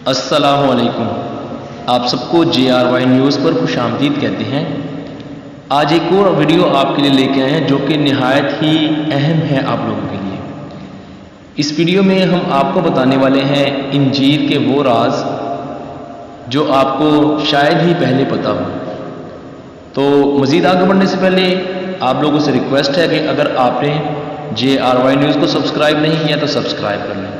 السلام علیکم۔ آپ سب کو JRY نیوز پر خوش آمدید کہتے ہیں۔ آج ایک اور ویڈیو آپ کے لیے لے کے آئے ہیں جو کہ نہایت ہی اہم ہے آپ لوگوں کے لیے۔ اس ویڈیو میں ہم آپ کو بتانے والے ہیں انجیر کے وہ راز جو آپ کو شاید ہی پہلے پتہ ہو۔ تو مزید آگے بڑھنے سے پہلے آپ لوگوں سے ریکویسٹ ہے کہ اگر آپ نے JRY نیوز کو سبسکرائب نہیں کیا تو سبسکرائب کر لیں۔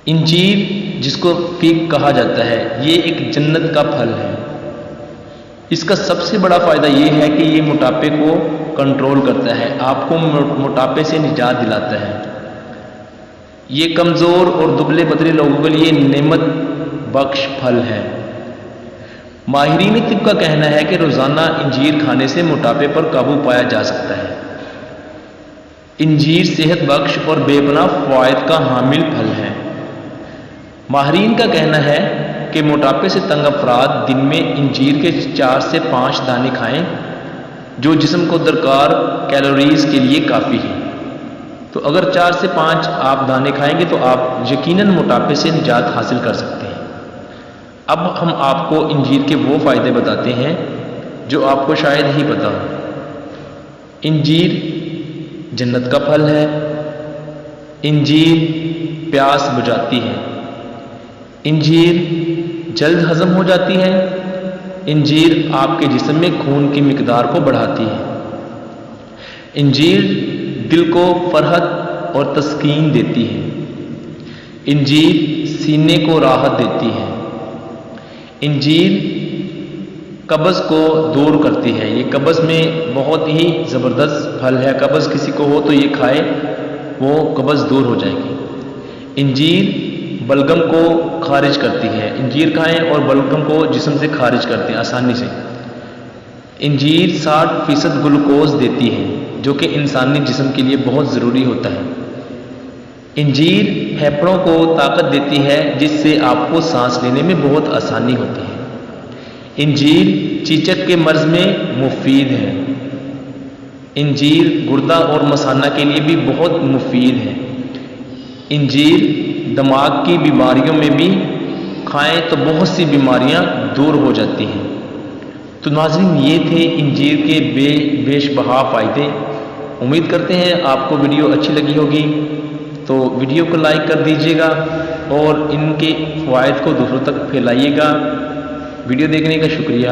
انجیر جس کو فیگ کہا جاتا ہے یہ ایک جنت کا پھل ہے۔ اس کا سب سے بڑا فائدہ یہ ہے کہ یہ موٹاپے کو کنٹرول کرتا ہے، آپ کو موٹاپے سے نجات دلاتا ہے۔ یہ کمزور اور دبلے پتلے لوگوں کے لیے نعمت بخش پھل ہے۔ ماہرین طب کا کہنا ہے کہ روزانہ انجیر کھانے سے موٹاپے پر قابو پایا جا سکتا ہے۔ انجیر صحت بخش اور بے پناہ فوائد کا حامل پھل ہے۔ ماہرین کا کہنا ہے کہ موٹاپے سے تنگ افراد دن میں انجیر کے 4 سے 5 دانے کھائیں جو جسم کو درکار کیلوریز کے لیے کافی ہے۔ تو اگر 4 سے 5 آپ دانے کھائیں گے تو آپ یقیناً موٹاپے سے نجات حاصل کر سکتے ہیں۔ اب ہم آپ کو انجیر کے وہ فائدے بتاتے ہیں جو آپ کو شاید ہی پتہ ہو۔ انجیر جنت کا پھل ہے۔ انجیر پیاس بجھاتی ہے۔ انجیر جلد ہضم ہو جاتی ہے۔ انجیر آپ کے جسم میں خون کی مقدار کو بڑھاتی ہے۔ انجیر دل کو فرحت اور تسکین دیتی ہے۔ انجیر سینے کو راحت دیتی ہے۔ انجیر قبض کو دور کرتی ہے۔ یہ قبض میں بہت ہی زبردست پھل ہے، قبض کسی کو ہو تو یہ کھائے وہ قبض دور ہو جائے گی۔ انجیر بلغم کو خارج کرتی ہے۔ انجیر کھائیں اور بلغم کو جسم سے خارج کرتے ہیں آسانی سے۔ انجیر 60% گلوکوز دیتی ہے جو کہ انسانی جسم کے لیے بہت ضروری ہوتا ہے۔ انجیر پھیپھڑوں کو طاقت دیتی ہے جس سے آپ کو سانس لینے میں بہت آسانی ہوتی ہے۔ انجیر چیچک کے مرض میں مفید ہے۔ انجیر گردہ اور مثانہ کے لیے بھی بہت مفید ہے۔ انجیر دماغ کی بیماریوں میں بھی کھائیں تو بہت سی بیماریاں دور ہو جاتی ہیں۔ تو ناظرین یہ تھے انجیر کے بیش بہا فائدے۔ امید کرتے ہیں آپ کو ویڈیو اچھی لگی ہوگی، تو ویڈیو کو لائک کر دیجیے گا اور ان کے فوائد کو دوسروں تک پھیلائیے گا۔ ویڈیو دیکھنے کا شکریہ۔